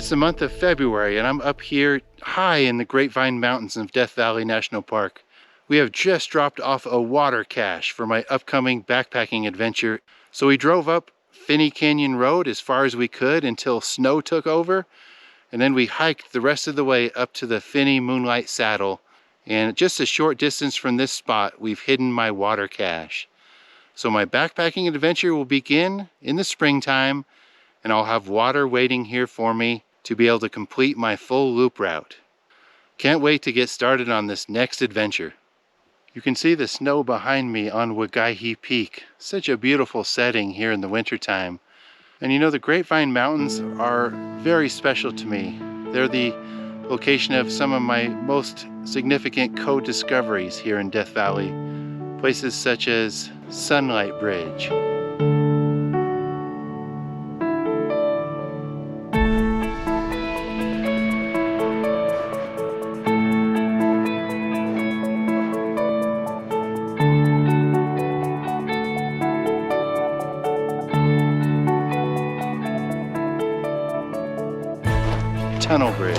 It's the month of February and I'm up here high in the Grapevine Mountains of Death Valley National Park. We have just dropped off a water cache for my upcoming backpacking adventure. So we drove up Finney Canyon Road as far as we could until snow took over. And then we hiked the rest of the way up to the Upper Moonlight Saddle. And just a short distance from this spot, we've hidden my water cache. So my backpacking adventure will begin in the springtime, and I'll have water waiting here for me to be able to complete my full loop route. Can't wait to get started on this next adventure. You can see the snow behind me on Wagaihi Peak. Such a beautiful setting here in the wintertime. And you know, the Grapevine Mountains are very special to me. They're the location of some of my most significant co-discoveries here in Death Valley. Places such as Sunlight Bridge, Tunnel Bridge,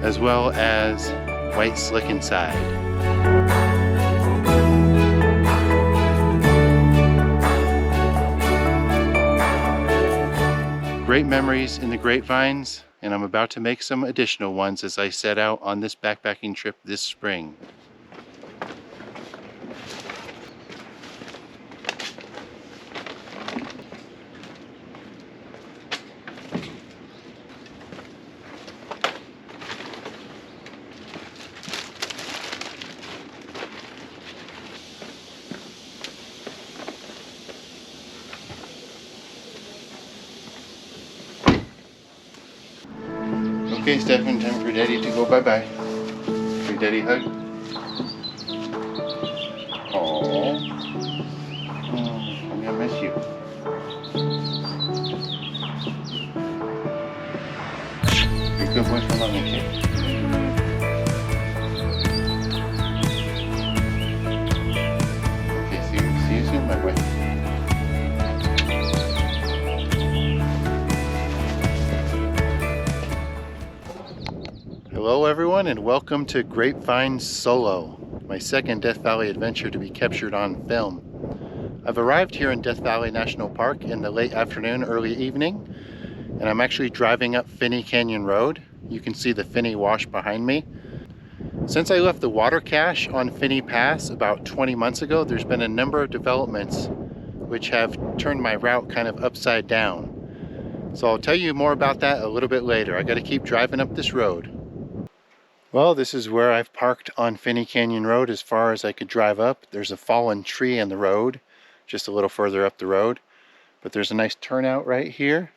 as well as White Slickenside. Great memories in the Grapevines, and I'm about to make some additional ones as I set out on this backpacking trip this spring. Okay, Stefan, time for Daddy to go bye-bye. Okay, Daddy hug. Aww. I'm gonna miss you. You're a good boy for mommy, okay? Okay, see you soon, my boy. Hello everyone and welcome to Grapevines Solo, my second Death Valley adventure to be captured on film. I've arrived here in Death Valley National Park in the late afternoon, early evening, and I'm actually driving up Finney Canyon Road. You can see the Finney Wash behind me. Since I left the water cache on Finney Pass about 20 months ago, there's been a number of developments which have turned my route kind of upside down. So I'll tell you more about that a little bit later. I gotta keep driving up this road. Well, this is where I've parked on Finney Canyon Road as far as I could drive up. There's a fallen tree in the road, just a little further up the road. But there's a nice turnout right here.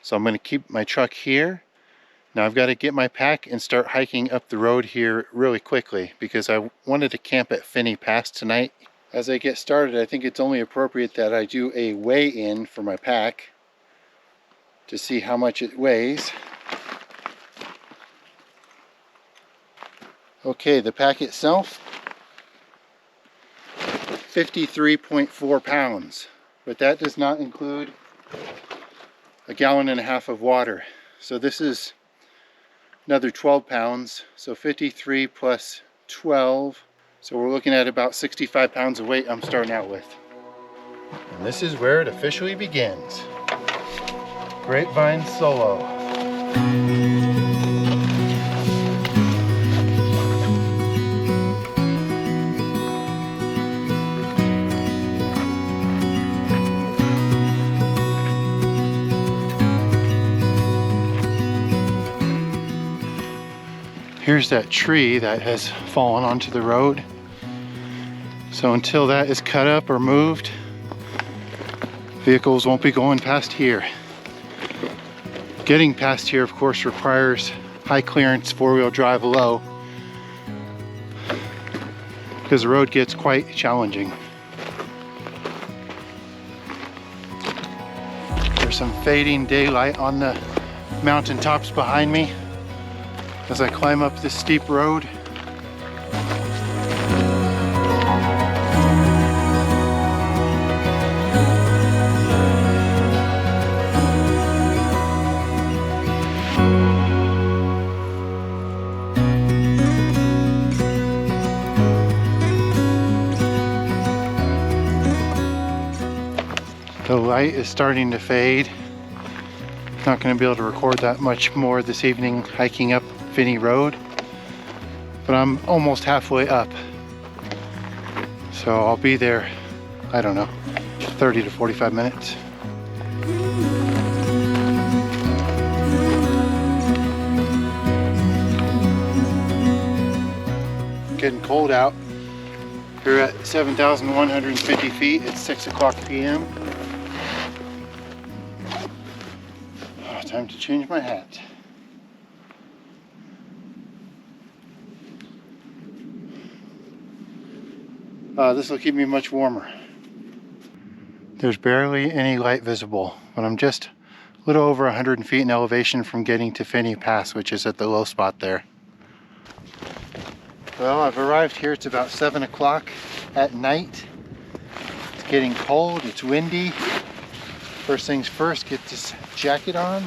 So I'm going to keep my truck here. Now I've got to get my pack and start hiking up the road here really quickly because I wanted to camp at Finney Pass tonight. As I get started, I think it's only appropriate that I do a weigh-in for my pack to see how much it weighs. Okay, the pack itself, 53.4 pounds, but that does not include a gallon and a half of water. So this is another 12 pounds, so 53 plus 12. So we're looking at about 65 pounds of weight I'm starting out with. And this is where it officially begins. Grapevine Solo. Here's that tree that has fallen onto the road. So until that is cut up or moved, vehicles won't be going past here. Getting past here, of course, requires high clearance four-wheel drive low because the road gets quite challenging. some fading daylight on the mountain tops behind me as I climb up this steep road. The light is starting to fade. Not going to be able to record that much more this evening hiking up Finney Road, but I'm almost halfway up. So I'll be there, I don't know, 30 to 45 minutes. Getting cold out. We're at 7,150 feet. It's 6 o'clock p.m. Time to change my hat. This will keep me much warmer. There's barely any light visible, but I'm just a little over 100 feet in elevation from getting to Finney Pass, which is at the low spot there. Well, I've arrived here. It's about 7 o'clock at night. It's getting cold, it's windy. First things first, get this jacket on.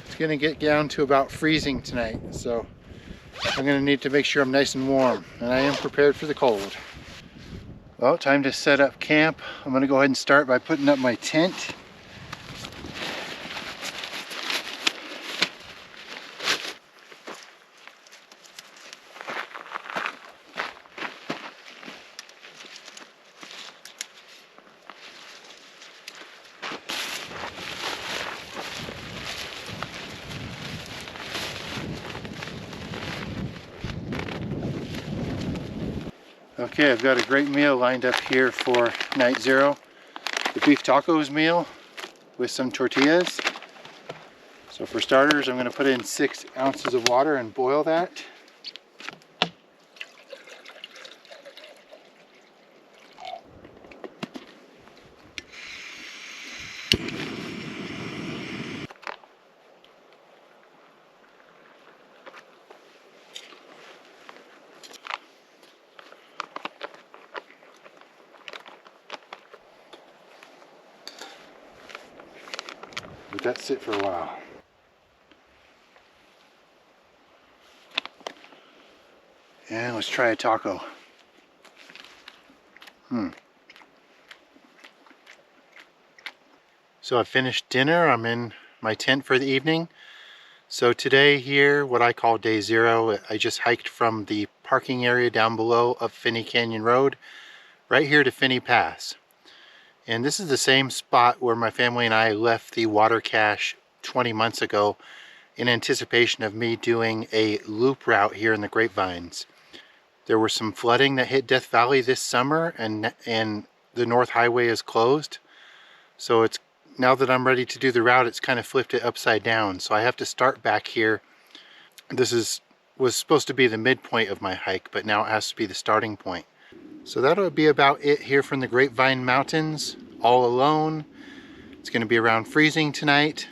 It's gonna get down to about freezing tonight, so I'm gonna need to make sure I'm nice and warm, and I am prepared for the cold. Well, time to set up camp. I'm gonna go ahead and start by putting up my tent. Okay, I've got a great meal lined up here for night zero. The beef tacos meal with some tortillas. So for starters, I'm going to put in 6 ounces of water and boil that. Let that sit for a while. And let's try a taco. So I finished dinner. I'm in my tent for the evening. So today here, what I call day zero, I just hiked from the parking area down below up Finney Canyon Road right here to Finney Pass. And this is the same spot where my family and I left the water cache 20 months ago in anticipation of me doing a loop route here in the Grapevines. There was some flooding that hit Death Valley this summer, and the North Highway is closed. So it's now that I'm ready to do the route, it's kind of flipped it upside down. So I have to start back here. This was supposed to be the midpoint of my hike, but now it has to be the starting point. So that'll be about it here from the Grapevine Mountains, all alone. It's going to be around freezing tonight,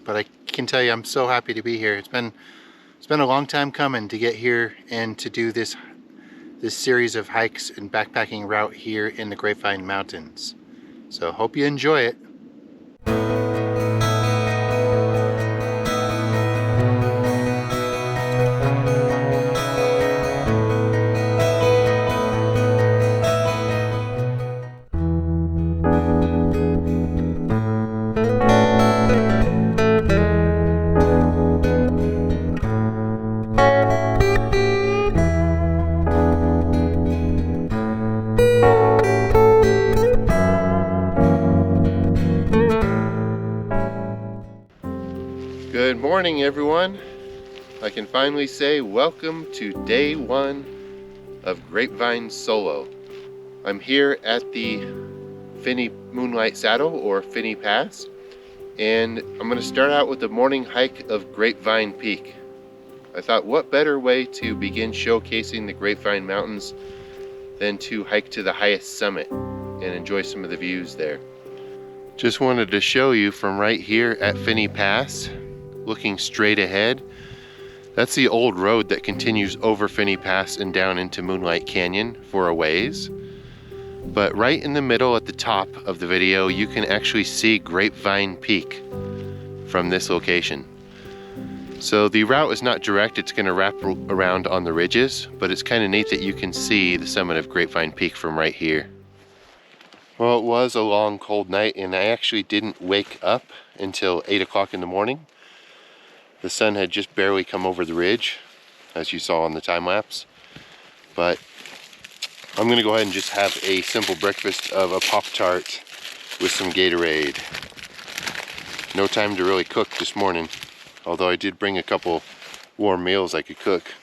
but I can tell you I'm so happy to be here. It's been a long time coming to get here and to do this series of hikes and backpacking route here in the Grapevine Mountains. So hope you enjoy it. Good morning, everyone. I can finally say welcome to day 1 of Grapevine Solo. I'm here at the Finney Moonlight Saddle, or Finney Pass, and I'm going to start out with the morning hike of Grapevine Peak. I thought, what better way to begin showcasing the Grapevine Mountains than to hike to the highest summit and enjoy some of the views there. Just wanted to show you from right here at Phinney Pass, looking straight ahead. That's the old road that continues over Phinney Pass and down into Moonlight Canyon for a ways. But right in the middle at the top of the video, you can actually see Grapevine Peak from this location. So the route is not direct, it's going to wrap around on the ridges, but it's kind of neat that you can see the summit of Grapevine Peak from right here. Well, it was a long cold night and I actually didn't wake up until 8 o'clock in the morning. The sun had just barely come over the ridge, as you saw on the time lapse. But I'm going to go ahead and just have a simple breakfast of a Pop-Tart with some Gatorade. No time to really cook this morning. Although I did bring a couple warm meals I could cook.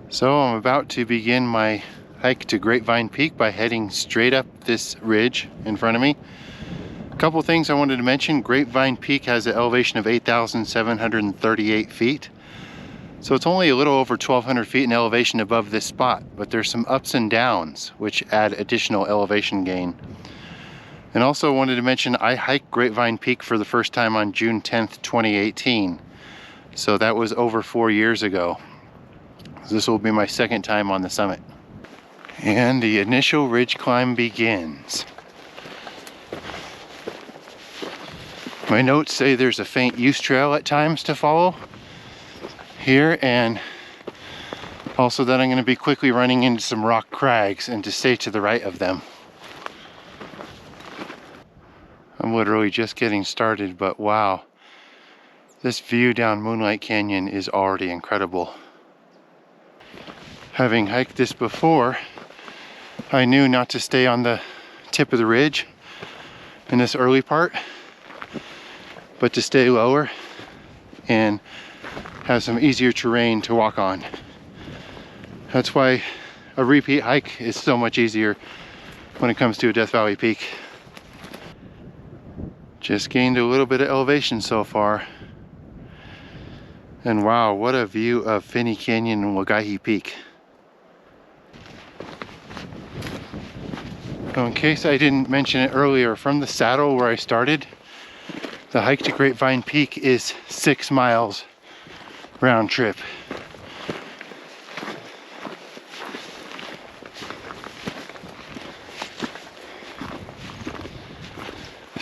So I'm about to begin my hike to Grapevine Peak by heading straight up this ridge in front of me. A couple things I wanted to mention. Grapevine Peak has an elevation of 8,738 feet. So it's only a little over 1,200 feet in elevation above this spot, but there's some ups and downs which add additional elevation gain. And also wanted to mention I hiked Grapevine Peak for the first time on June 10th, 2018. So that was over 4 years ago. This will be my second time on the summit. And the initial ridge climb begins. My notes say there's a faint use trail at times to follow here, and also that I'm going to be quickly running into some rock crags and to stay to the right of them. I'm literally just getting started, but wow, this view down Moonlight Canyon is already incredible. Having hiked this before, I knew not to stay on the tip of the ridge in this early part, but to stay lower and have some easier terrain to walk on. That's why a repeat hike is so much easier when it comes to a Death Valley peak. Just gained a little bit of elevation so far. And wow, what a view of Phinney Canyon and Wagahi Peak. So in case I didn't mention it earlier, from the saddle where I started, the hike to Grapevine Peak is 6 miles round trip.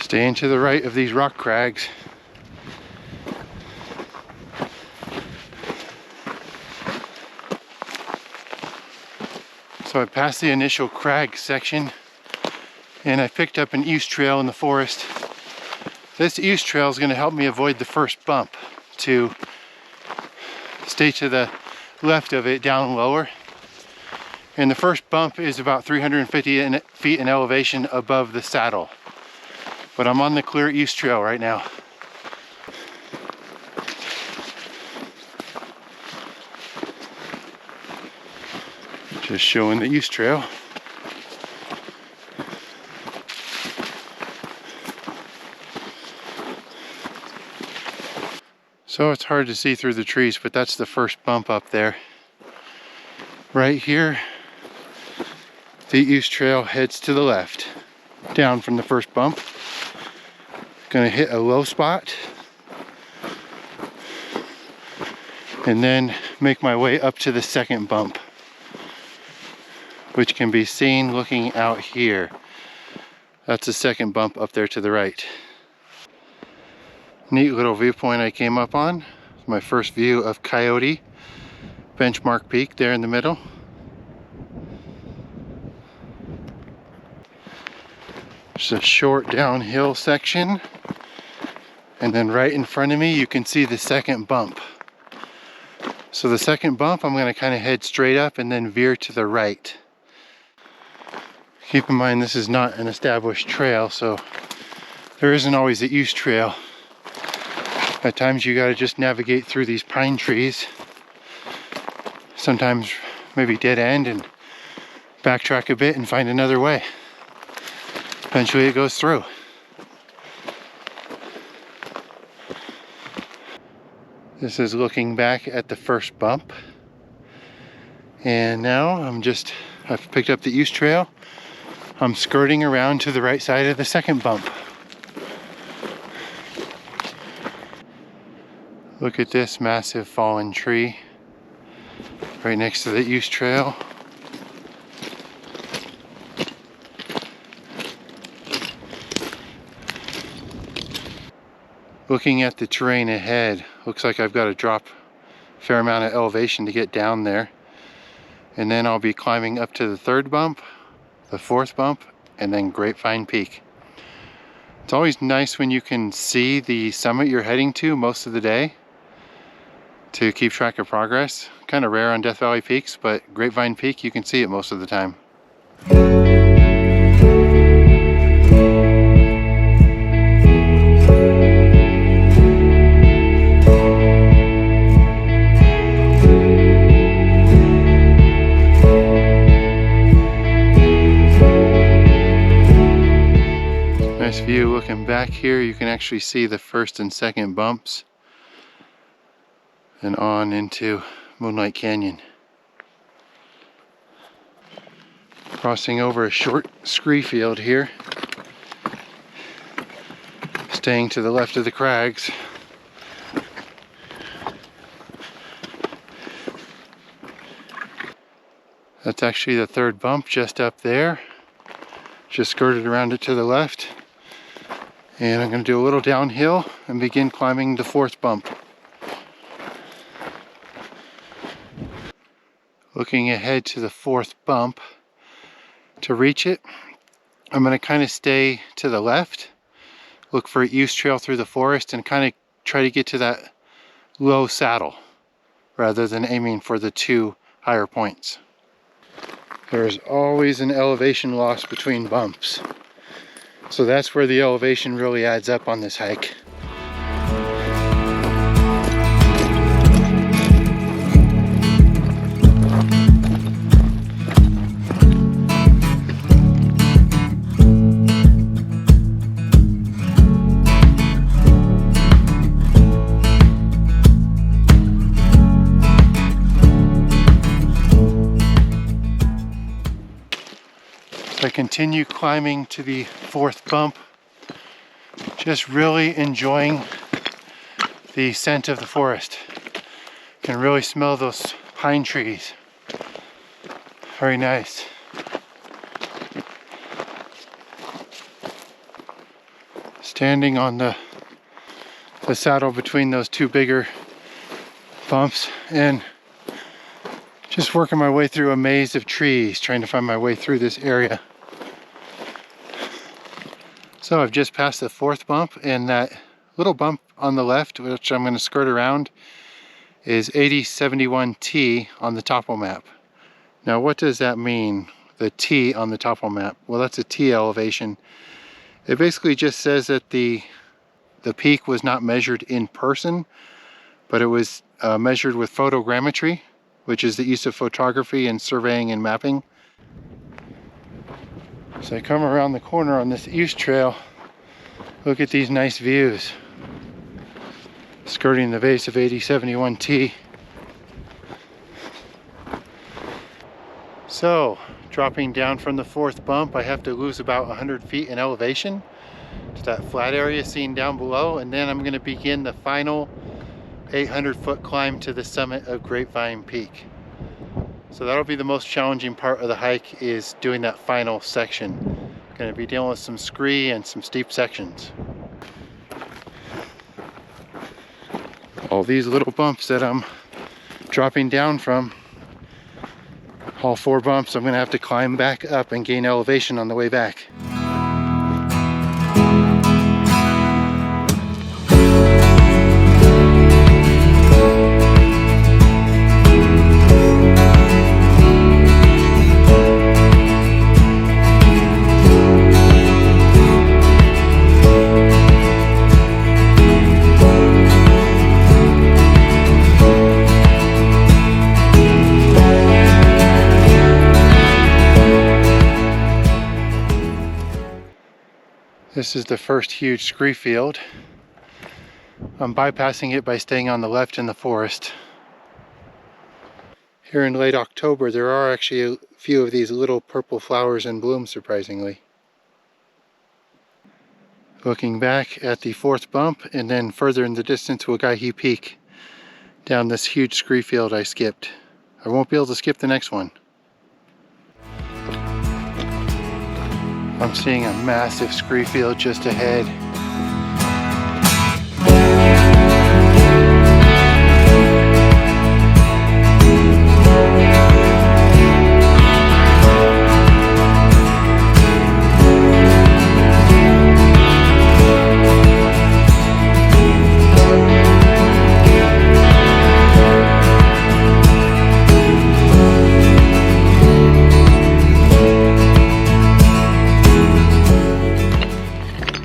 Staying to the right of these rock crags. So I passed the initial crag section and I picked up an east trail in the forest. This east trail is going to help me avoid the first bump, to stay to the left of it down lower. And the first bump is about 350 feet in elevation above the saddle. But I'm on the clear east trail right now. Just showing the east trail. So it's hard to see through the trees, but that's the first bump up there. Right here, the east trail heads to the left, down from the first bump. Gonna hit a low spot and then make my way up to the second bump, which can be seen looking out here. That's the second bump up there to the right. Neat little viewpoint I came up on. My first view of Coyote Benchmark Peak there in the middle. Just a short downhill section. And then right in front of me, you can see the second bump. So the second bump, I'm going to kind of head straight up and then veer to the right. Keep in mind, this is not an established trail, so there isn't always a east trail. At times you got to just navigate through these pine trees. Sometimes maybe dead end and backtrack a bit and find another way. Eventually it goes through. This is looking back at the first bump. And now I've picked up the east trail. I'm skirting around to the right side of the second bump. Look at this massive fallen tree right next to the east trail. Looking at the terrain ahead, looks like I've got to drop a fair amount of elevation to get down there. And then I'll be climbing up to the third bump, the fourth bump, and then Grapevine Peak. It's always nice when you can see the summit you're heading to most of the day to keep track of progress. Kind of rare on Death Valley peaks, but Grapevine Peak, you can see it most of the time. Nice view looking back here. You can actually see the first and second bumps and on into Moonlight Canyon. Crossing over a short scree field here. Staying to the left of the crags. That's actually the third bump just up there. Just skirted around it to the left. And I'm going to do a little downhill and begin climbing the fourth bump. Looking ahead to the fourth bump. To reach it, I'm going to kind of stay to the left, look for a east trail through the forest, and kind of try to get to that low saddle rather than aiming for the two higher points. There's always an elevation loss between bumps, so that's where the elevation really adds up on this hike. I continue climbing to the fourth bump, just really enjoying the scent of the forest. Can really smell those pine trees. Very nice. Standing on the saddle between those two bigger bumps and just working my way through a maze of trees, trying to find my way through this area. So I've just passed the fourth bump, and that little bump on the left, which I'm going to skirt around, is 8071T on the topo map. Now what does that mean, the T on the topo map? Well, that's a T elevation. It basically just says that the peak was not measured in person, but it was measured with photogrammetry, which is the use of photography in surveying and mapping. So I come around the corner on this east trail, look at these nice views. Skirting the base of 8071T. So, dropping down from the fourth bump, I have to lose about 100 feet in elevation to that flat area seen down below, and then I'm going to begin the final 800-foot climb to the summit of Grapevine Peak. So that'll be the most challenging part of the hike, is doing that final section. Going to be dealing with some scree and some steep sections. All these little bumps that I'm dropping down from, all four bumps, I'm going to have to climb back up and gain elevation on the way back. This is the first huge scree field. I'm bypassing it by staying on the left in the forest. Here in late October, there are actually a few of these little purple flowers in bloom, surprisingly. Looking back at the fourth bump, and then further in the distance, Wagaihi Peak, down this huge scree field I skipped. I won't be able to skip the next one. I'm seeing a massive scree field just ahead.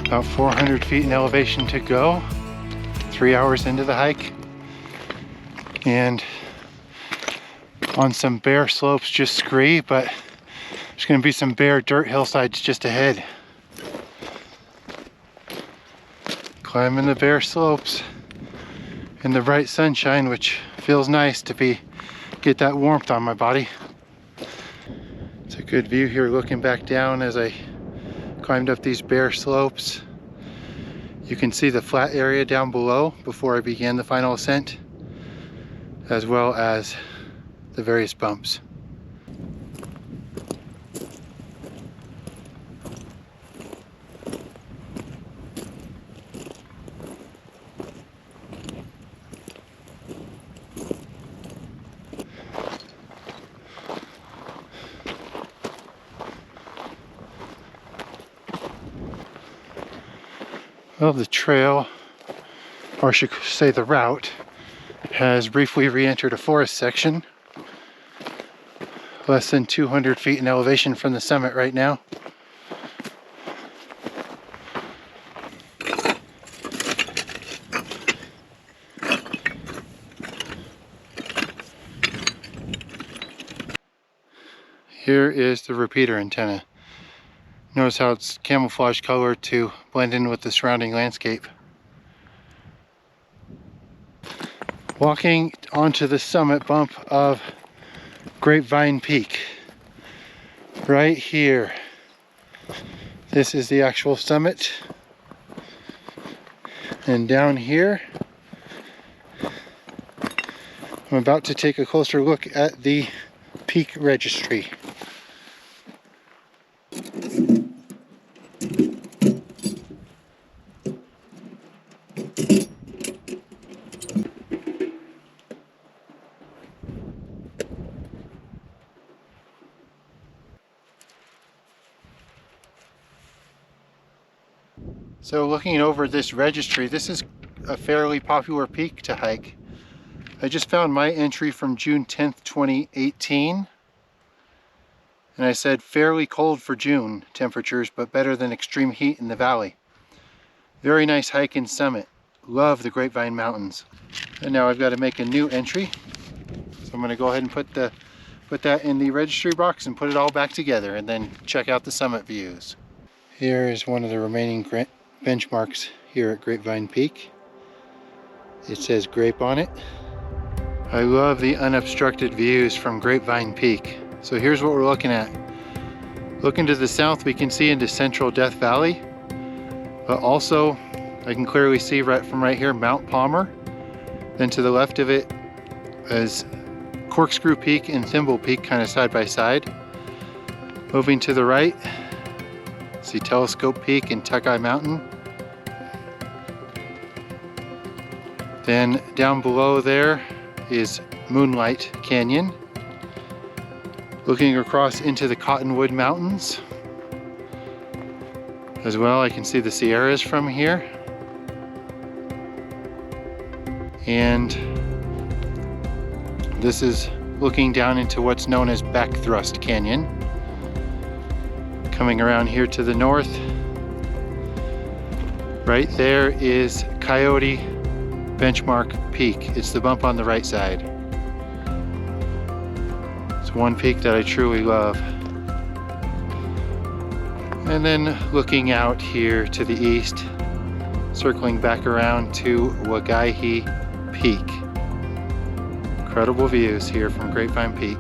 About 400 feet in elevation to go, 3 hours into the hike, and on some bare slopes, just scree, but there's going to be some bare dirt hillsides just ahead. Climbing the bare slopes in the bright sunshine, which feels nice to get that warmth on my body. It's a good view here looking back down as I climbed up these bare slopes. You can see the flat area down below before I began the final ascent, as well as the various bumps. Well, the trail, or I should say the route, has briefly re-entered a forest section. Less than 200 feet in elevation from the summit right now. Here is the repeater antenna. Notice how it's camouflage color to blend in with the surrounding landscape. Walking onto the summit bump of Grapevine Peak. Right here. This is the actual summit. And down here, I'm about to take a closer look at the peak registry. So looking over this registry, this is a fairly popular peak to hike. I just found my entry from June 10th, 2018. And I said fairly cold for June temperatures, but better than extreme heat in the valley. Very nice hike and summit. Love the Grapevine Mountains. And now I've got to make a new entry. So I'm going to go ahead and put that in the registry box and put it all back together, and then check out the summit views. Here is one of the remaining benchmarks here at Grapevine Peak. It says Grape on it. I love the unobstructed views from Grapevine Peak. So here's what we're looking at. Looking to the south, we can see into central Death Valley, but also I can clearly see right from right here Mount Palmer. Then to the left of it is Corkscrew Peak and Thimble Peak, kind of side by side. Moving to the right, see Telescope Peak and Tuckeye Mountain. Then down below there is Moonlight Canyon. Looking across into the Cottonwood Mountains. As well, I can see the Sierras from here. And this is looking down into what's known as Backthrust Canyon. Coming around here to the north, right there is Coyote Benchmark Peak. It's the bump on the right side. It's one peak that I truly love. And then looking out here to the east, circling back around to Wagaihi Peak. Incredible views here from Grapevine Peak.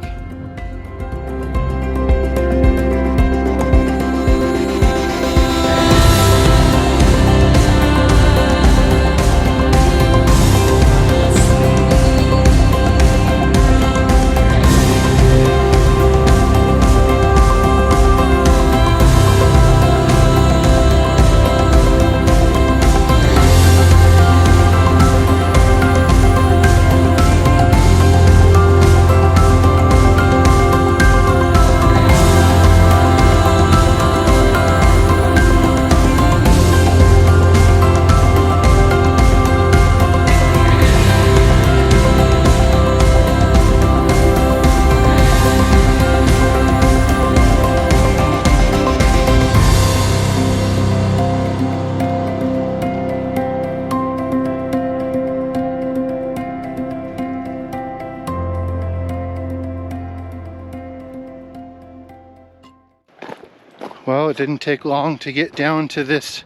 Well, it didn't take long to get down to this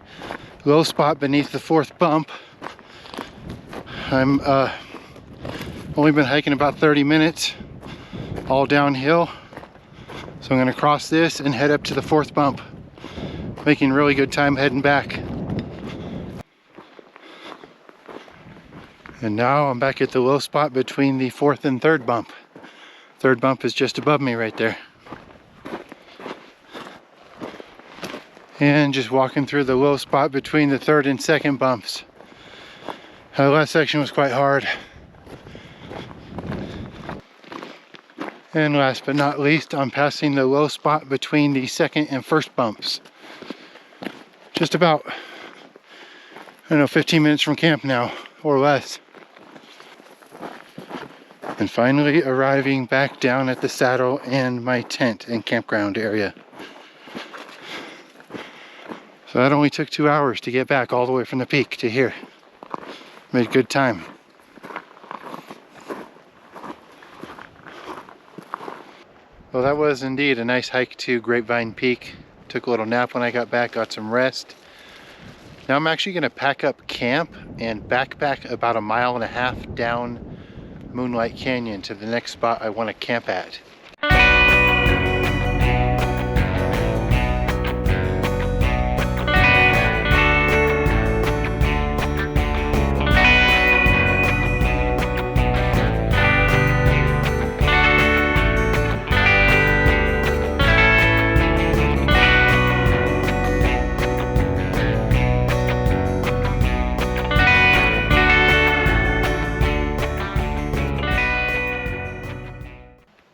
low spot beneath the fourth bump. I'm only been hiking about 30 minutes, all downhill. So I'm gonna cross this and head up to the fourth bump, making really good time heading back. And now I'm back at the low spot between the fourth and third bump. Third bump is just above me right there. And just walking through the low spot between the third and second bumps. The last section was quite hard. And last but not least, I'm passing the low spot between the second and first bumps. Just about, I don't know, 15 minutes from camp now, or less. And finally arriving back down at the saddle and my tent and campground area. So that only took 2 hours to get back all the way from the peak to here. Made good time. Well, that was indeed a nice hike to Grapevine Peak. Took a little nap when I got back, got some rest. Now I'm actually gonna pack up camp and backpack about 1.5 miles down Moonlight Canyon to the next spot I wanna camp at.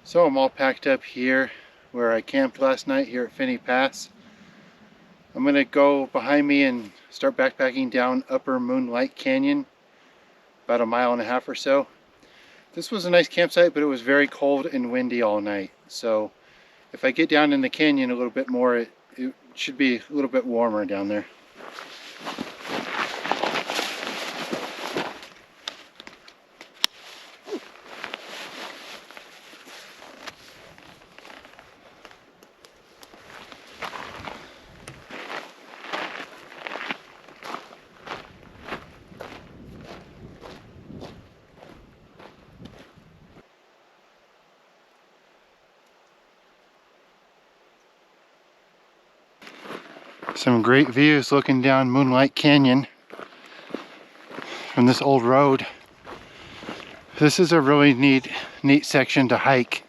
So I'm all packed up here where I camped last night here at Finney Pass. I'm gonna go behind me and start backpacking down Upper Moonlight Canyon, about 1.5 miles or so. This was a nice campsite, but it was very cold and windy all night. So if I get down in the canyon a little bit more, it should be a little bit warmer down there. Some great views looking down Moonlight Canyon from this old road. This is a really neat section to hike.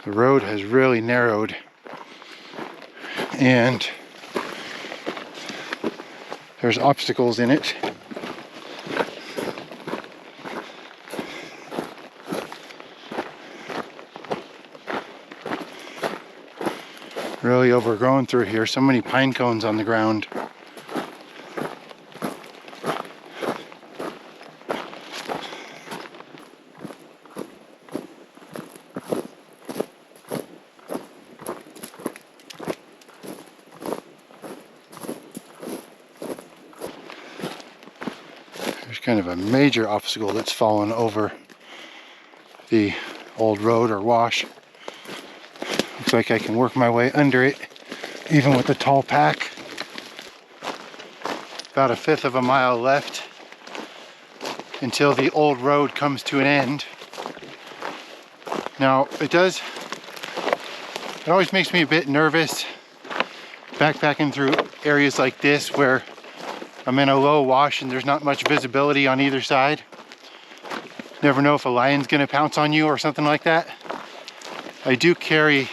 The road has really narrowed, and There's obstacles in it. Really overgrown through here. So many pine cones on the ground. There's kind of a major obstacle that's fallen over the old road or wash. Looks like I can work my way under it, even with the tall pack. About 1/5 of a mile left until the old road comes to an end. Now, it always makes me a bit nervous backpacking through areas like this where I'm in a low wash and there's not much visibility on either side. Never know if a lion's gonna pounce on you or something like that. I do carry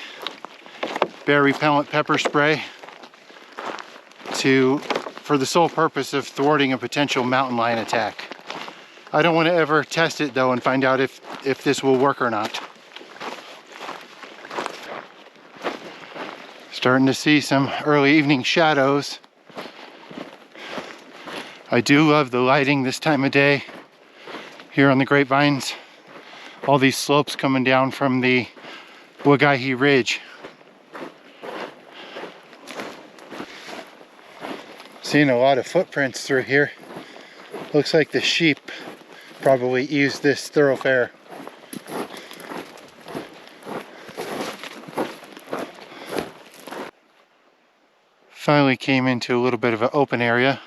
bear repellent pepper spray for the sole purpose of thwarting a potential mountain lion attack. I don't want to ever test it though and find out if this will work or not. Starting to see some early evening shadows. I do love the lighting this time of day here on the Grapevines. All these slopes coming down from the Wagaihi Ridge. Seeing a lot of footprints through here. Looks like the sheep probably used this thoroughfare. Finally came into a little bit of an open area,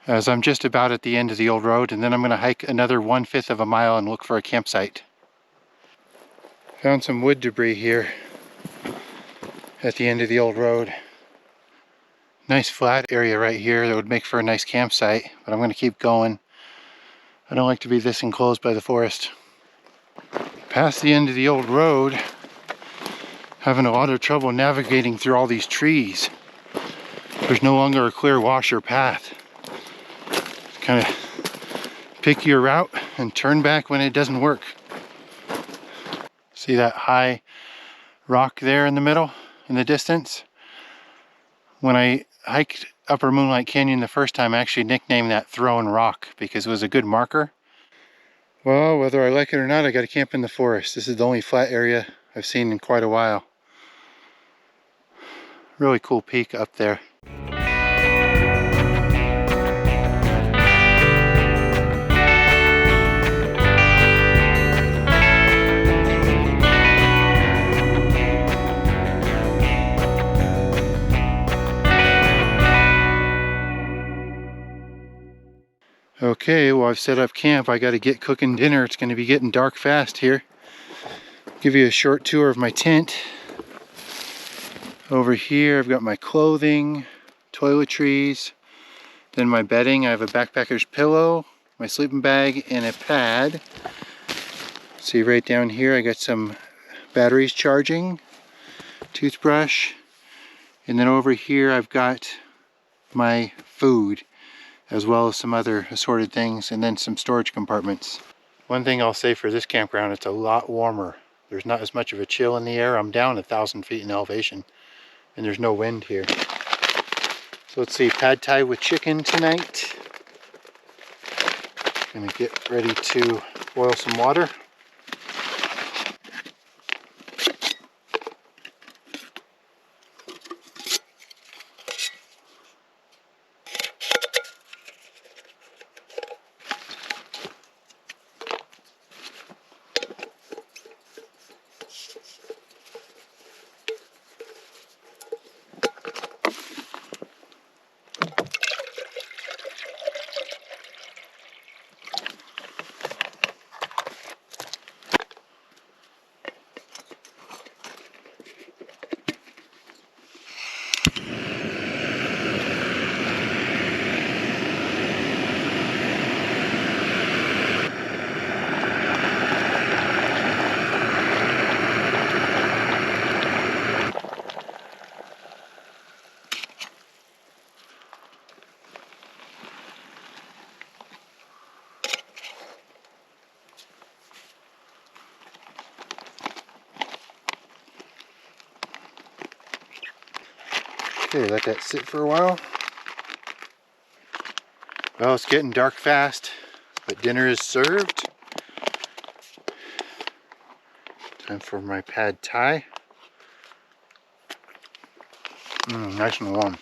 as I'm just about at the end of the old road, and then I'm going to hike another 1/5 of a mile and look for a campsite. Found some wood debris here at the end of the old road. Nice flat area right here that would make for a nice campsite, but I'm going to keep going. I don't like to be this enclosed by the forest. Past the end of the old road, having a lot of trouble navigating through all these trees. There's no longer a clear wash or path. Kind of pick your route and turn back when it doesn't work. See that high rock there in the middle, in the distance? When I hiked Upper Moonlight Canyon the first time, I actually nicknamed that Throwing Rock because it was a good marker. Well, whether I like it or not, I gotta camp in the forest. This is the only flat area I've seen in quite a while. Really cool peak up there. Okay, well, I've set up camp. I got to get cooking dinner. It's going to be getting dark fast here. Give you a short tour of my tent. Over here I've got my clothing, toiletries, then my bedding. I have a backpacker's pillow, my sleeping bag, and a pad. See right down here I got some batteries charging, toothbrush, and then over here I've got my food, as well as some other assorted things, and then some storage compartments. One thing I'll say for this campground, it's a lot warmer. There's not as much of a chill in the air. I'm down 1,000 feet in elevation, and there's no wind here. So let's see, pad thai with chicken tonight. Gonna get ready to boil some water. Okay, let that sit for a while. Well, it's getting dark fast, but dinner is served. Time for my pad thai. Nice and warm.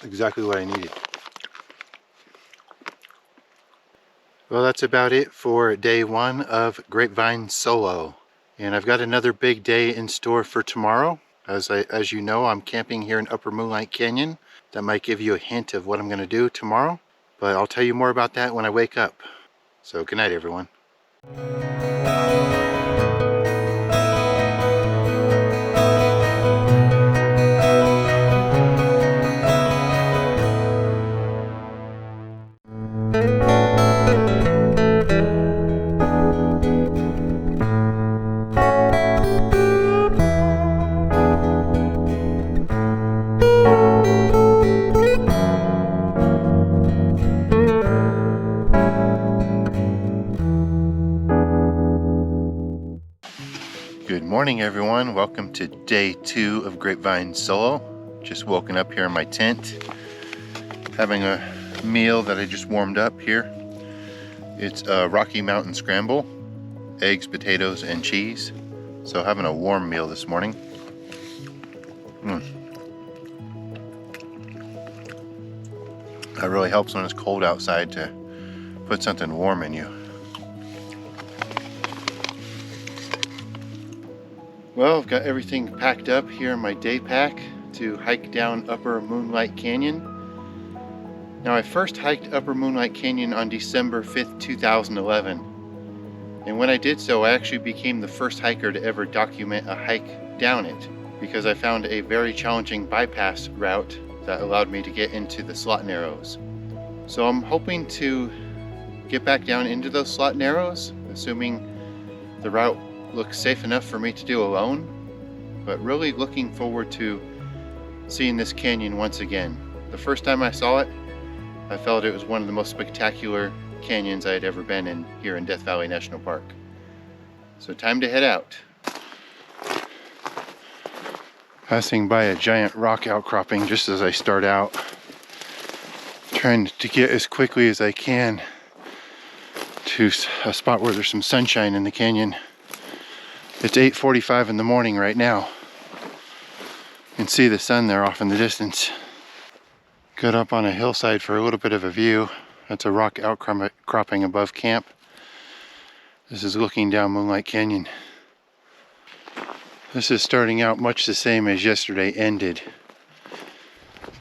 Exactly what I needed. Well, that's about it for day one of Grapevine Solo. And I've got another big day in store for tomorrow. As you know, I'm camping here in Upper Moonlight Canyon. That might give you a hint of what I'm going to do tomorrow. But I'll tell you more about that when I wake up. So good night, everyone. Good morning, everyone. Welcome to day 2 of Grapevine Solo. Just woken up here in my tent, having a meal that I just warmed up here. It's a Rocky Mountain scramble, eggs, potatoes, and cheese. So having a warm meal this morning. That really helps when it's cold outside to put something warm in you. Well, I've got everything packed up here in my day pack to hike down Upper Moonlight Canyon. Now, I first hiked Upper Moonlight Canyon on December 5th, 2011. And when I did so, I actually became the first hiker to ever document a hike down it, because I found a very challenging bypass route that allowed me to get into the slot narrows. So I'm hoping to get back down into those slot narrows, assuming the route looks safe enough for me to do alone, but really looking forward to seeing this canyon once again. The first time I saw it, I felt it was one of the most spectacular canyons I had ever been in here in Death Valley National Park. So time to head out. Passing by a giant rock outcropping just as I start out, trying to get as quickly as I can to a spot where there's some sunshine in the canyon. It's 8:45 in the morning right now. You can see the sun there off in the distance. Got up on a hillside for a little bit of a view. That's a rock outcropping above camp. This is looking down Moonlight Canyon. This is starting out much the same as yesterday ended.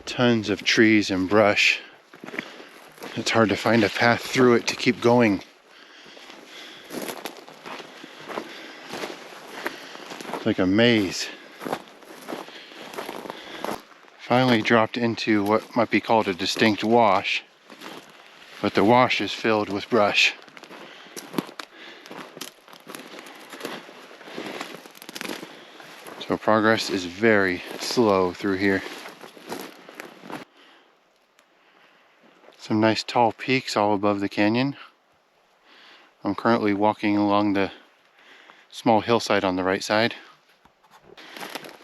Tons of trees and brush. It's hard to find a path through it to keep going. It's like a maze. Finally dropped into what might be called a distinct wash, but the wash is filled with brush. So progress is very slow through here. Some nice tall peaks all above the canyon. I'm currently walking along the small hillside on the right side.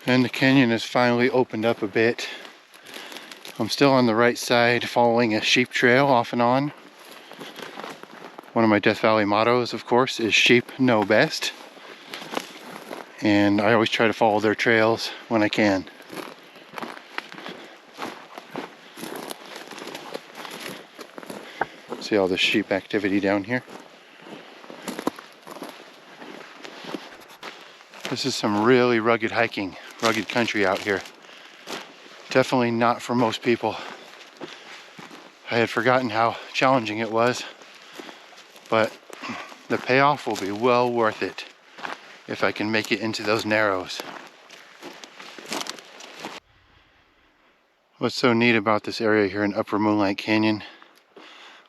And the canyon has finally opened up a bit. I'm still on the right side following a sheep trail off and on. One of my Death Valley mottos, of course, is sheep know best. And I always try to follow their trails when I can. See all the sheep activity down here. This is some really rugged hiking, rugged country out here. Definitely not for most people. I had forgotten how challenging it was, but the payoff will be well worth it if I can make it into those narrows. What's so neat about this area here in Upper Moonlight Canyon,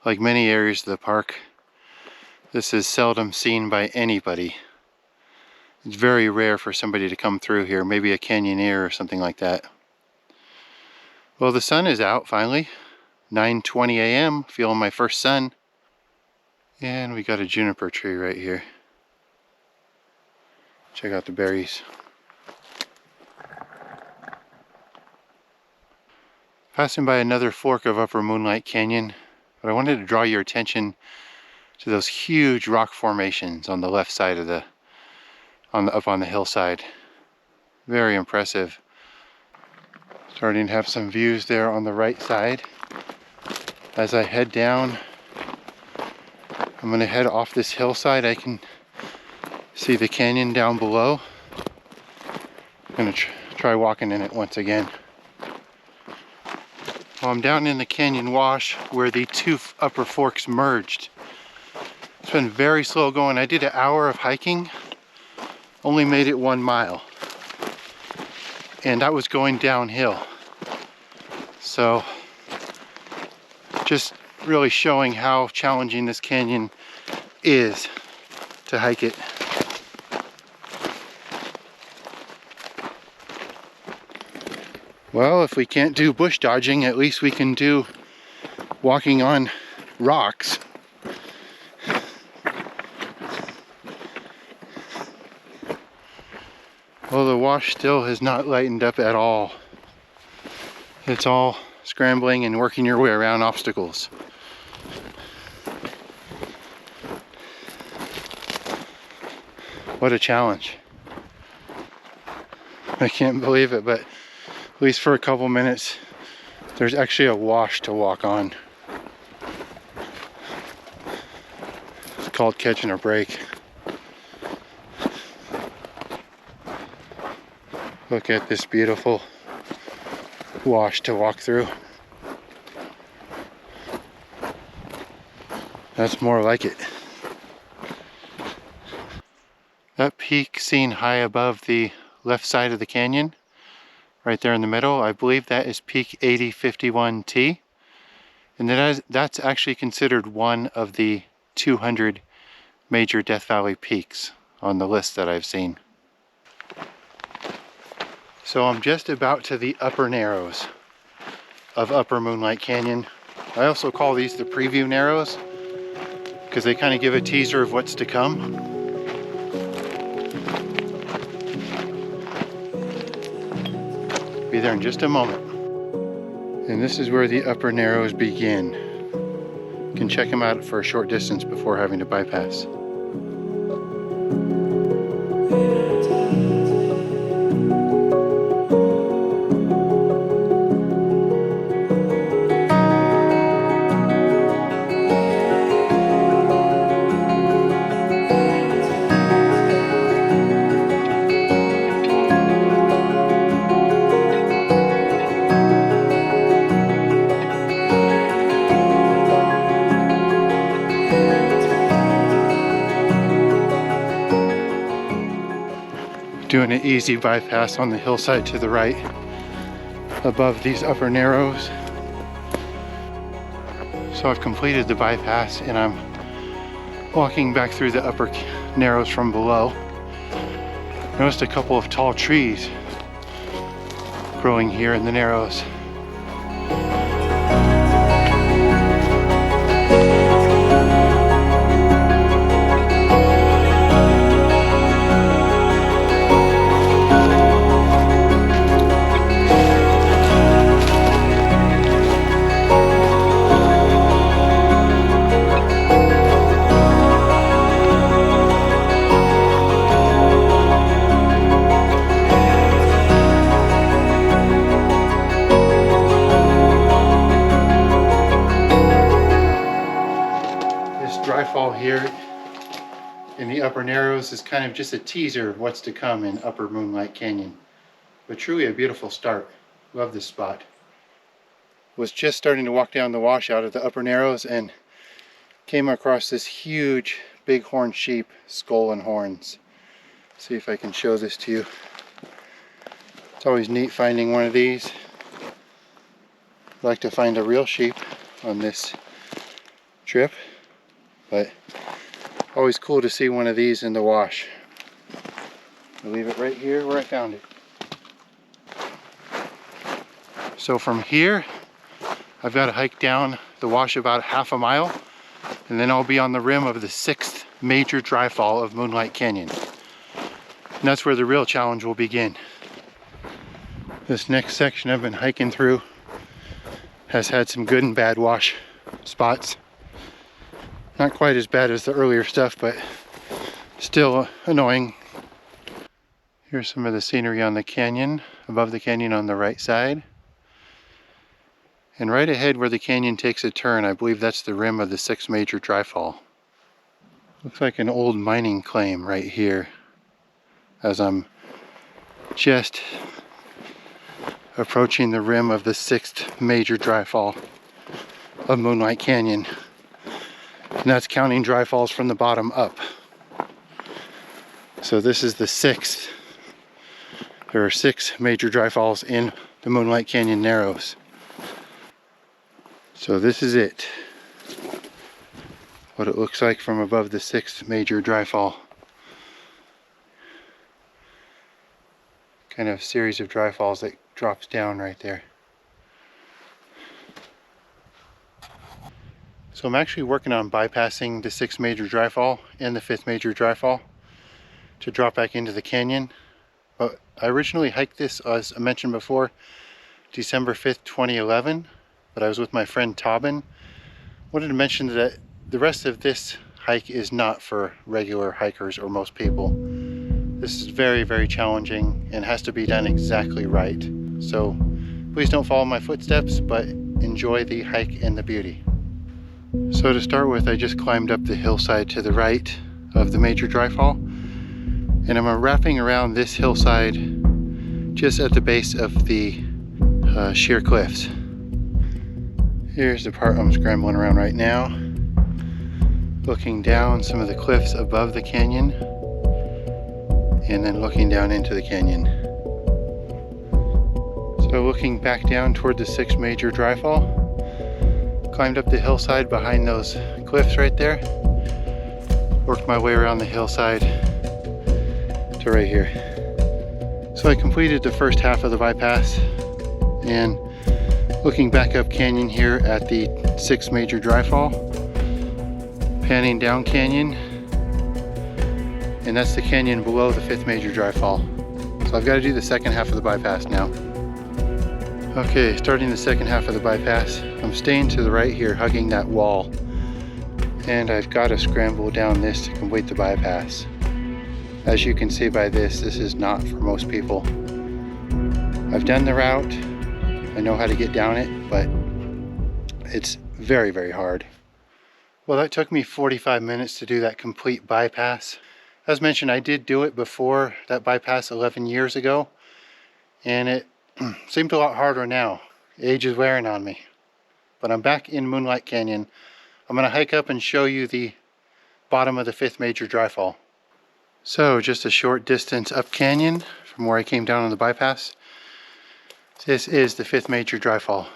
like many areas of the park, this is seldom seen by anybody. It's very rare for somebody to come through here, maybe a canyoneer or something like that. Well, the sun is out finally. 9:20 a.m. feeling my first sun. And we got a juniper tree right here. Check out the berries. Passing by another fork of Upper Moonlight Canyon, but I wanted to draw your attention to those huge rock formations on the left side of up on the hillside. Very impressive. Starting to have some views there on the right side. As I head down, I'm going to head off this hillside. I can see the canyon down below. I'm going to try walking in it once again. Well, I'm down in the canyon wash where the two upper forks merged. It's been very slow going. I did an hour of hiking, only made it 1 mile. And that was going downhill. So, just really showing how challenging this canyon is to hike it. Well, if we can't do bush dodging, at least we can do walking on rocks. Well, the wash still has not lightened up at all. It's all scrambling and working your way around obstacles. What a challenge. I can't believe it, but at least for a couple minutes, there's actually a wash to walk on. It's called catching a break. Look at this beautiful wash to walk through. That's more like it. That peak seen high above the left side of the canyon, right there in the middle, I believe that is peak 8051T. And that's actually considered one of the 200 major Death Valley peaks on the list that I've seen. So I'm just about to the upper narrows of Upper Moonlight Canyon. I also call these the preview narrows because they kind of give a teaser of what's to come. Be there in just a moment. And this is where the upper narrows begin. You can check them out for a short distance before having to bypass. Doing an easy bypass on the hillside to the right above these upper narrows. So I've completed the bypass and I'm walking back through the upper narrows from below. Noticed a couple of tall trees growing here in the narrows. Dryfall here in the upper narrows is kind of just a teaser of what's to come in Upper Moonlight Canyon, but truly a beautiful start. Love this spot. Was just starting to walk down the wash out of the upper narrows and came across this huge bighorn sheep skull and horns. See if I can show this to you. It's always neat finding one of these. I like to find a real sheep on this trip, but always cool to see one of these in the wash. I'll leave it right here where I found it. So from here, I've got to hike down the wash about half a mile, and then I'll be on the rim of the 6th major dry fall of Moonlight Canyon. And that's where the real challenge will begin. This next section I've been hiking through has had some good and bad wash spots. Not quite as bad as the earlier stuff, but still annoying. Here's some of the scenery on the canyon, above the canyon on the right side. And right ahead where the canyon takes a turn, I believe that's the rim of the 6th major dry fall. Looks like an old mining claim right here, as I'm just approaching the rim of the 6th major dry fall of Moonlight Canyon. And that's counting dry falls from the bottom up. So this is the 6th. There are 6 major dry falls in the Moonlight Canyon Narrows. So this is it. What it looks like from above the 6th major dry fall. Kind of series of dry falls that drops down right there. So I'm actually working on bypassing the 6th major dry fall and the 5th major dry fall to drop back into the canyon. But I originally hiked this, as I mentioned before, December 5th, 2011, but I was with my friend Tobin. Wanted to mention that the rest of this hike is not for regular hikers or most people. This is very, very challenging and has to be done exactly right. So please don't follow my footsteps, but enjoy the hike and the beauty. So to start with, I just climbed up the hillside to the right of the major dry fall, and I'm wrapping around this hillside just at the base of the sheer cliffs. Here's the part I'm scrambling around right now, looking down some of the cliffs above the canyon and then looking down into the canyon. So looking back down toward the 6th major dry fall, climbed up the hillside behind those cliffs right there, worked my way around the hillside to right here. So I completed the first half of the bypass, and looking back up canyon here at the 6th major dry fall, panning down canyon, and that's the canyon below the 5th major dry fall. So I've got to do the second half of the bypass now. Okay, starting the second half of the bypass, I'm staying to the right here, hugging that wall, and I've got to scramble down this to complete the bypass. As you can see by this is not for most people. I've done the route, I know how to get down it, but it's very, very hard. Well, that took me 45 minutes to do that complete bypass. As mentioned, I did do it before that bypass 11 years ago, and it seemed a lot harder now. Age is wearing on me. But I'm back in Moonlight Canyon. I'm going to hike up and show you the bottom of the 5th major dry fall. So just a short distance up canyon from where I came down on the bypass. This is the 5th major dry fall.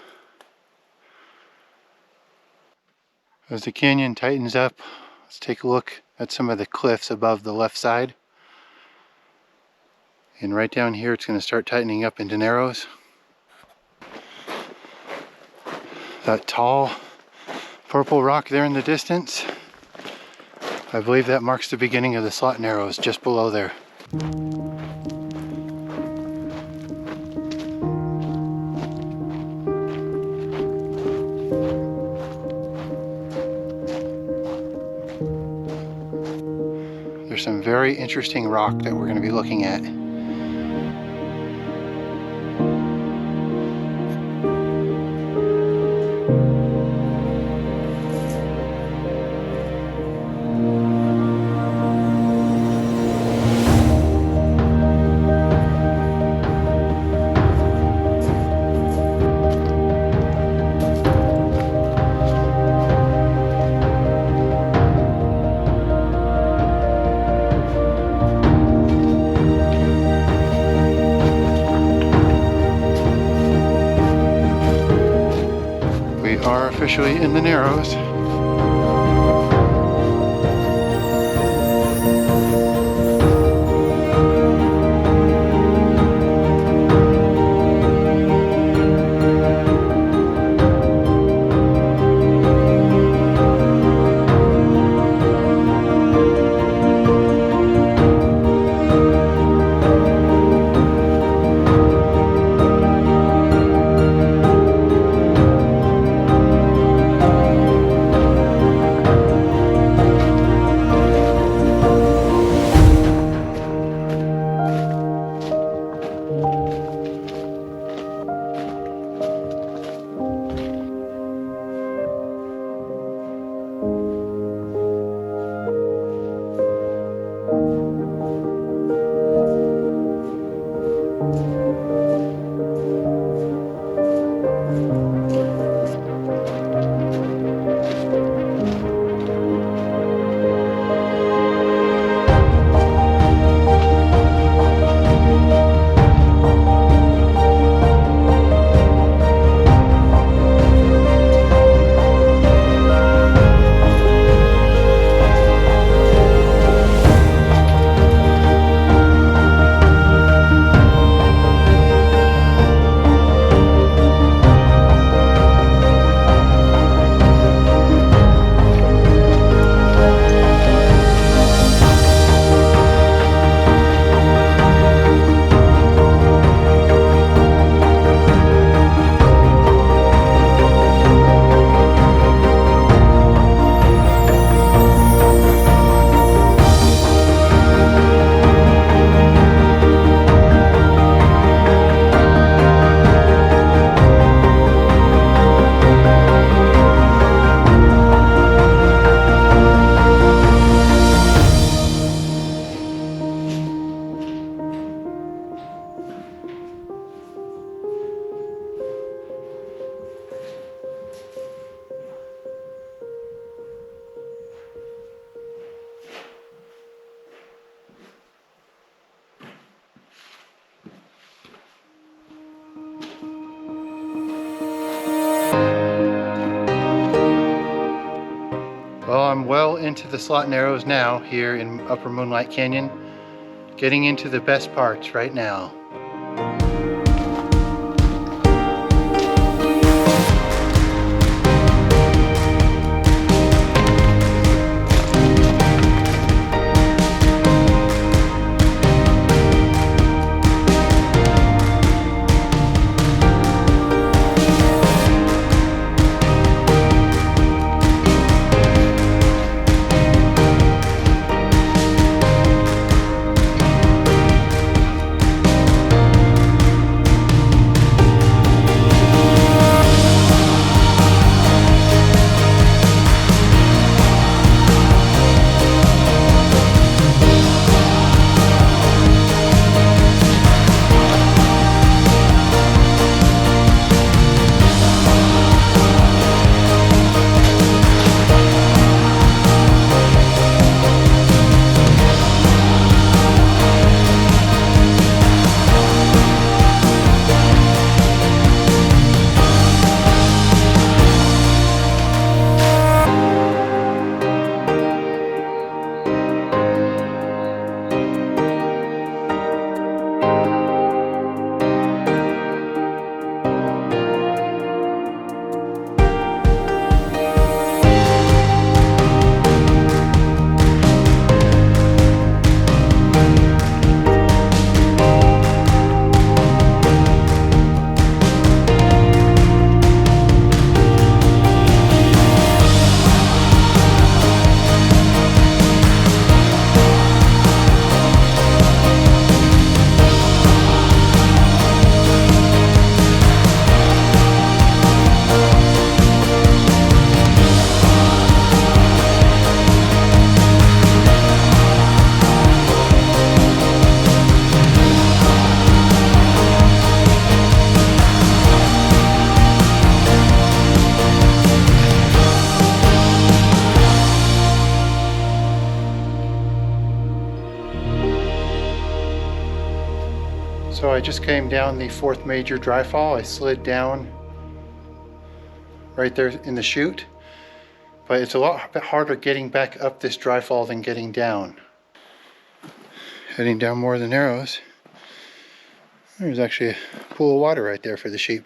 As the canyon tightens up, let's take a look at some of the cliffs above the left side. And right down here, it's going to start tightening up into narrows. That tall purple rock there in the distance, I believe that marks the beginning of the slot narrows just below there. There's some very interesting rock that we're going to be looking at. Officially in the narrows. I'm well into the slot narrows now here in Upper Moonlight Canyon, getting into the best parts right now. So I just came down the fourth major dry fall. I slid down right there in the chute, but it's a lot harder getting back up this dry fall than getting down. Heading down more of the narrows. There's actually a pool of water right there for the sheep.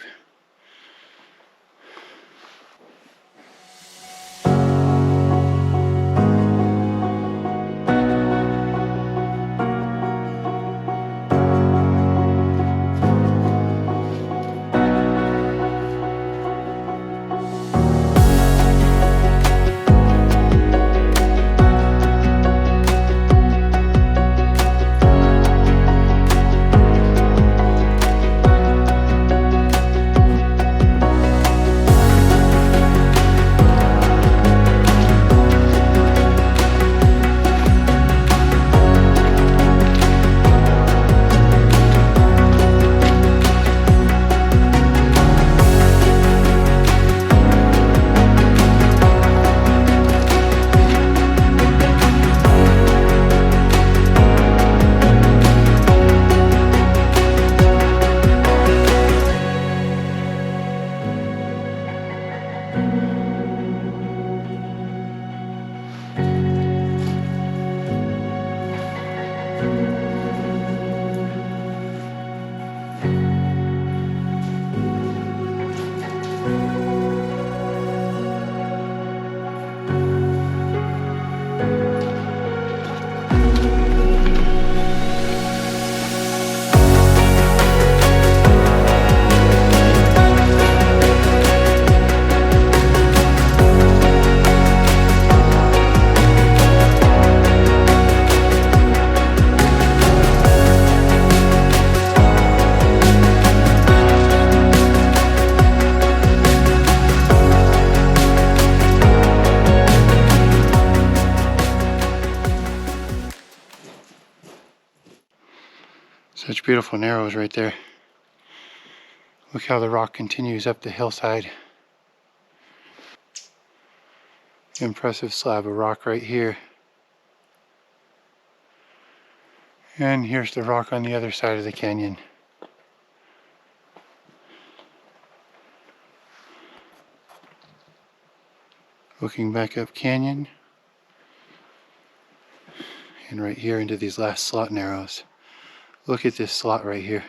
Such beautiful narrows right there. Look how the rock continues up the hillside. Impressive slab of rock right here. And here's the rock on the other side of the canyon. Looking back up canyon. and right here into these last slot narrows. Look at this slot right here.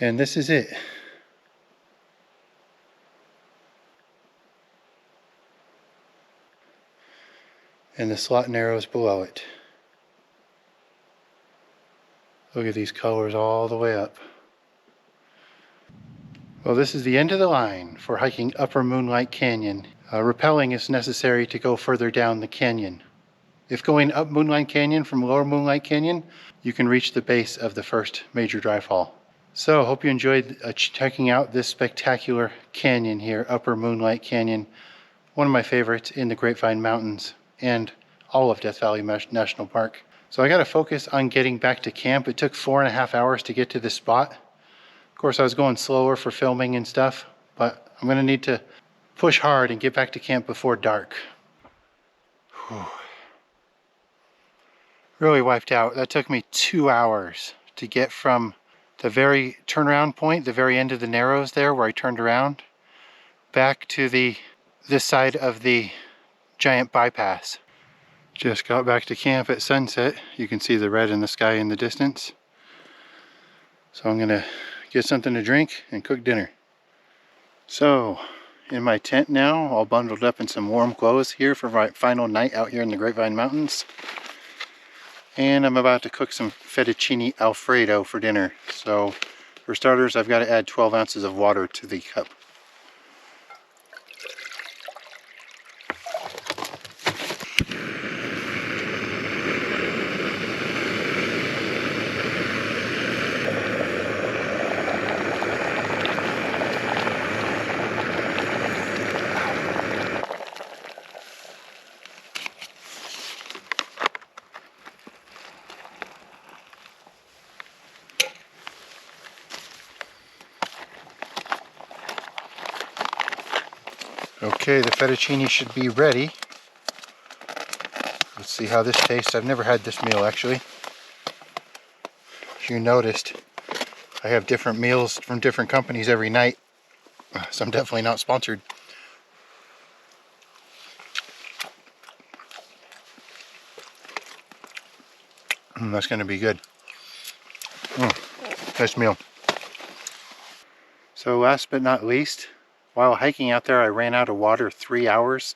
And this is it. And the slot narrows below it. Look at these colors all the way up. Well, this is the end of the line for hiking Upper Moonlight Canyon. Rappelling is necessary to go further down the canyon. If going up Moonlight Canyon from Lower Moonlight Canyon, you can reach the base of the first major dry fall. So, hope you enjoyed checking out this spectacular canyon here, Upper Moonlight Canyon. One of my favorites in the Grapevine Mountains and all of Death Valley National Park. So I got to focus on getting back to camp. It took 4.5 hours to get to this spot. Of course, I was going slower for filming and stuff, but I'm going to need to push hard and get back to camp before dark. Whew. Really wiped out. That took me 2 hours to get from the very turnaround point, the very end of the narrows there where I turned around, back to this side of the giant bypass. Just got back to camp at sunset. You can see the red in the sky in the distance. So I'm gonna get something to drink and cook dinner. So, in my tent now, all bundled up in some warm clothes here for my final night out here in the Grapevine Mountains. And I'm about to cook some fettuccine alfredo for dinner. So, for starters, I've got to add 12 ounces of water to the cup. Okay, the fettuccine should be ready. Let's see how this tastes. I've never had this meal actually. If you noticed, I have different meals from different companies every night, so I'm definitely not sponsored. That's going to be good. Nice meal. So last but not least, while hiking out there, I ran out of water 3 hours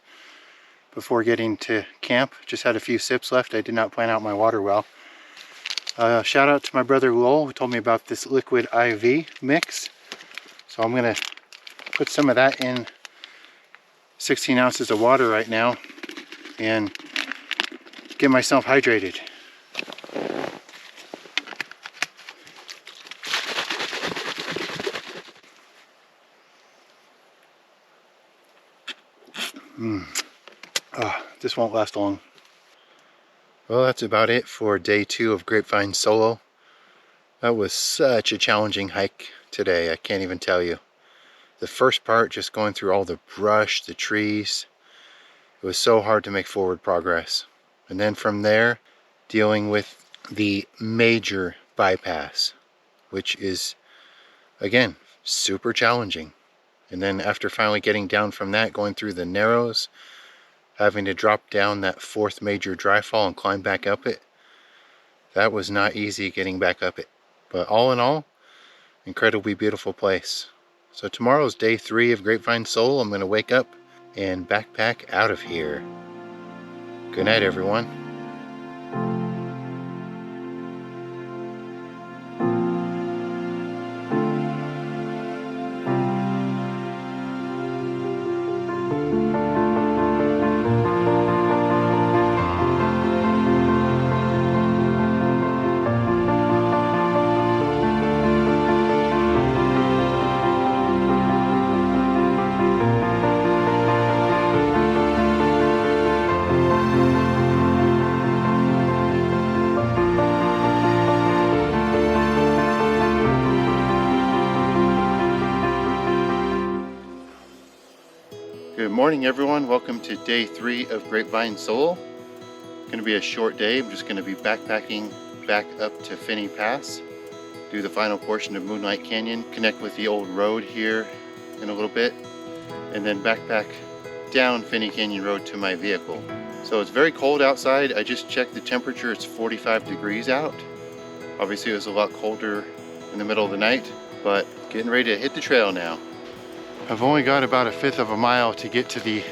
before getting to camp. Just had a few sips left. I did not plan out my water well. Shout out to my brother Lowell, who told me about this liquid IV mix. So I'm going to put some of that in 16 ounces of water right now and get myself hydrated. This won't last long. Well, that's about it for day 2 of Grapevine Solo. That was such a challenging hike today, I can't even tell you. The first part, just going through all the brush, the trees, it was so hard to make forward progress. And then from there, dealing with the major bypass, which is, again, super challenging. And then after finally getting down from that, going through the narrows, having to drop down that 4th major dry fall and climb back up it, that was not easy getting back up it. But all in all, incredibly beautiful place. So tomorrow's day 3 of Grapevine Solo. I'm going to wake up and backpack out of here. Good night, everyone. morning everyone, welcome to day 3 of Grapevine Solo. It's going to be a short day. I'm just going to be backpacking back up to Finney Pass, do the final portion of Moonlight Canyon, connect with the old road here in a little bit, and then backpack down Finney Canyon Road to my vehicle. So it's very cold outside. I just checked the temperature, it's 45 degrees out. Obviously it was a lot colder in the middle of the night, but getting ready to hit the trail now. I've only got about 1/5 of a mile to get to the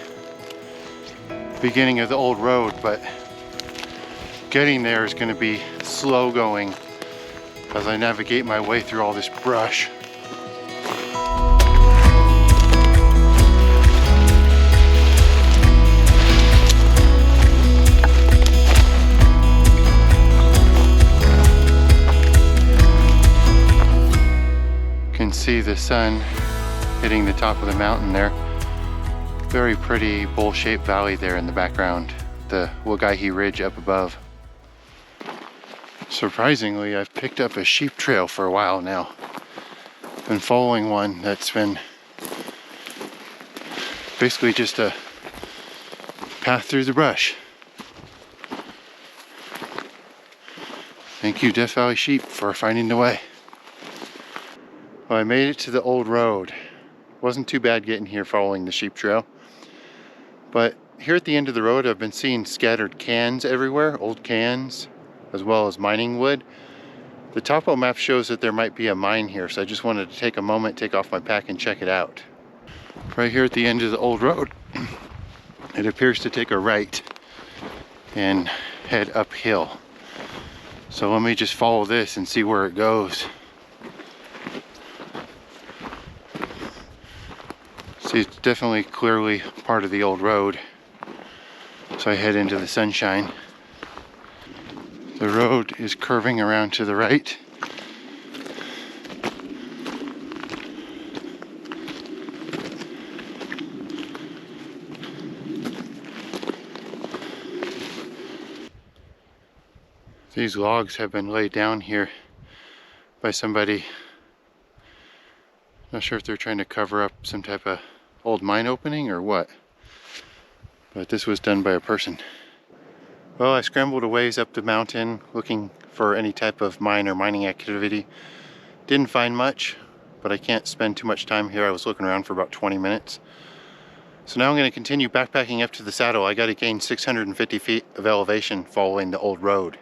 beginning of the old road, but getting there is going to be slow going as I navigate my way through all this brush. You can see the sun hitting the top of the mountain there. Very pretty bowl-shaped valley there in the background. The Wagaihi Ridge up above. Surprisingly, I've picked up a sheep trail for a while now. Been following one that's been basically just a path through the brush. Thank you, Death Valley sheep, for finding the way. Well, I made it to the old road. Wasn't too bad getting here following the sheep trail. But here at the end of the road, I've been seeing scattered cans everywhere, old cans, as well as mining wood. The topo map shows that there might be a mine here, so I just wanted to take a moment, take off my pack and check it out. Right here at the end of the old road, it appears to take a right and head uphill. So let me just follow this and see where it goes. See, it's definitely clearly part of the old road. So I head into the sunshine. The road is curving around to the right. These logs have been laid down here by somebody. Not sure if they're trying to cover up some type of old mine opening or what, but this was done by a person. Well, I scrambled a ways up the mountain looking for any type of mine or mining activity. Didn't find much, but I can't spend too much time here. I was looking around for about 20 minutes. So now I'm going to continue backpacking up to the saddle. I got to gain 650 feet of elevation following the old road.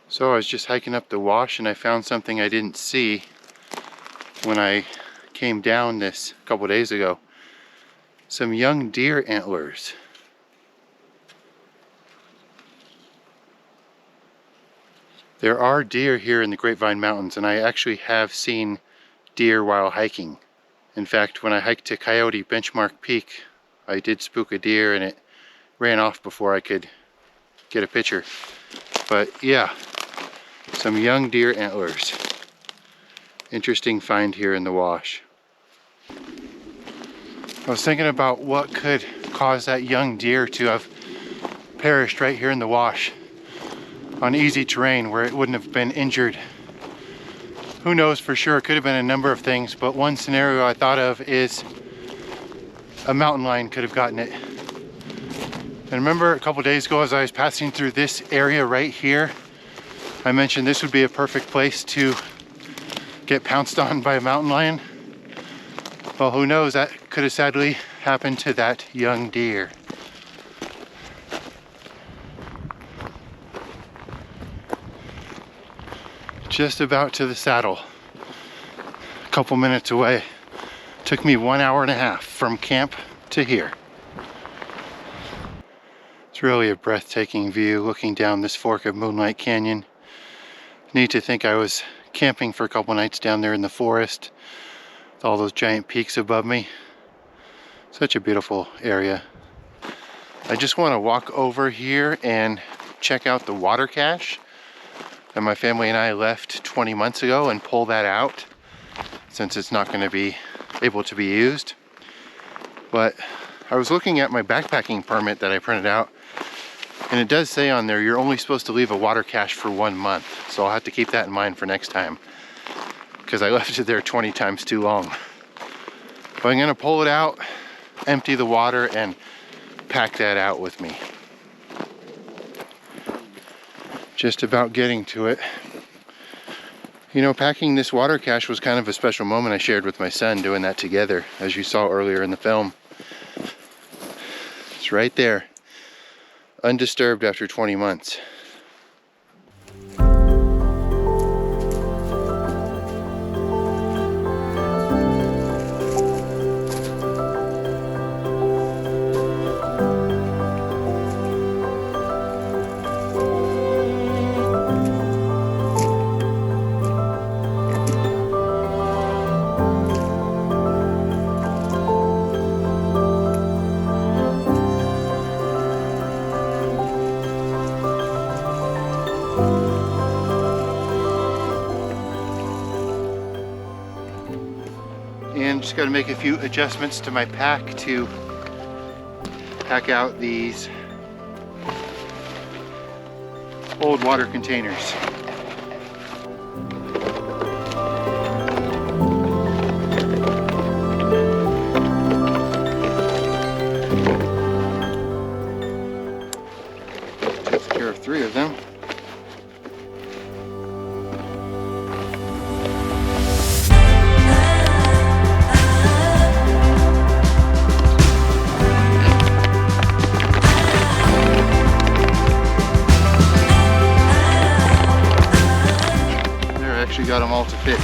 So I was just hiking up the wash and I found something I didn't see when I came down this a couple days ago. Some young deer antlers. There are deer here in the Grapevine Mountains, and I actually have seen deer while hiking. In fact, when I hiked to Coyote Benchmark Peak, I did spook a deer and it ran off before I could get a picture. But yeah, some young deer antlers. Interesting find here in the wash. I was thinking about what could cause that young deer to have perished right here in the wash on easy terrain where it wouldn't have been injured. Who knows for sure? It could have been a number of things, but one scenario I thought of is a mountain lion could have gotten it. And remember a couple days ago as I was passing through this area right here, I mentioned this would be a perfect place to get pounced on by a mountain lion. Well, who knows, that could have sadly happened to that young deer. Just about to the saddle, a couple minutes away. Took me 1.5 hours from camp to here. It's really a breathtaking view looking down this fork of Moonlight Canyon. Neat to think I was camping for a couple nights down there in the forest with all those giant peaks above me. Such a beautiful area. I just want to walk over here and check out the water cache that my family and I left 20 months ago and pull that out since it's not going to be able to be used. But I was looking at my backpacking permit that I printed out, and it does say on there you're only supposed to leave a water cache for 1 month. So I'll have to keep that in mind for next time, because I left it there 20 times too long. But I'm gonna pull it out, empty the water, and pack that out with me. Just about getting to it. You know, packing this water cache was kind of a special moment I shared with my son, doing that together, as you saw earlier in the film. It's right there, undisturbed after 20 months. And just got to make a few adjustments to my pack to pack out these old water containers. Takes care of 3 of them. Got them all to fit.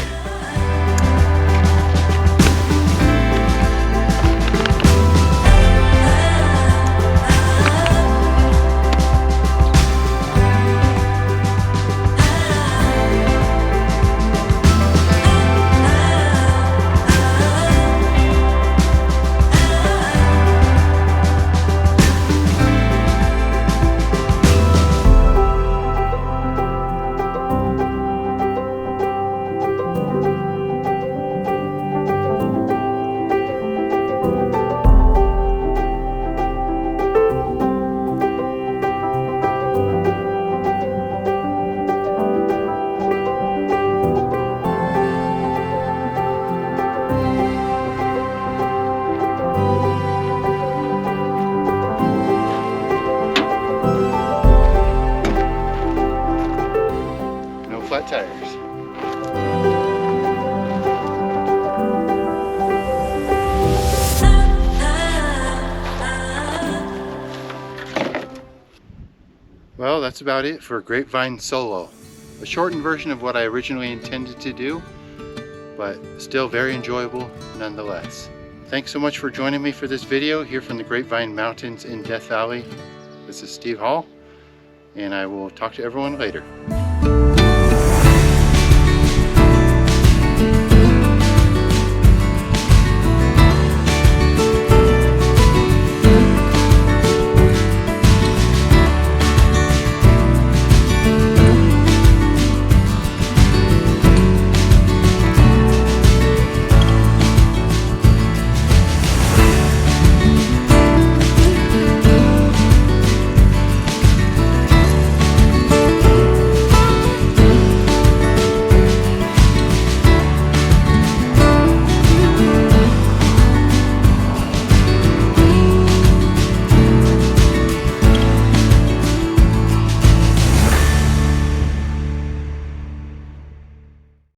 Flat tires. Well, that's about it for Grapevine Solo. A shortened version of what I originally intended to do, but still very enjoyable nonetheless. Thanks so much for joining me for this video here from the Grapevine Mountains in Death Valley. This is Steve Hall, and I will talk to everyone later.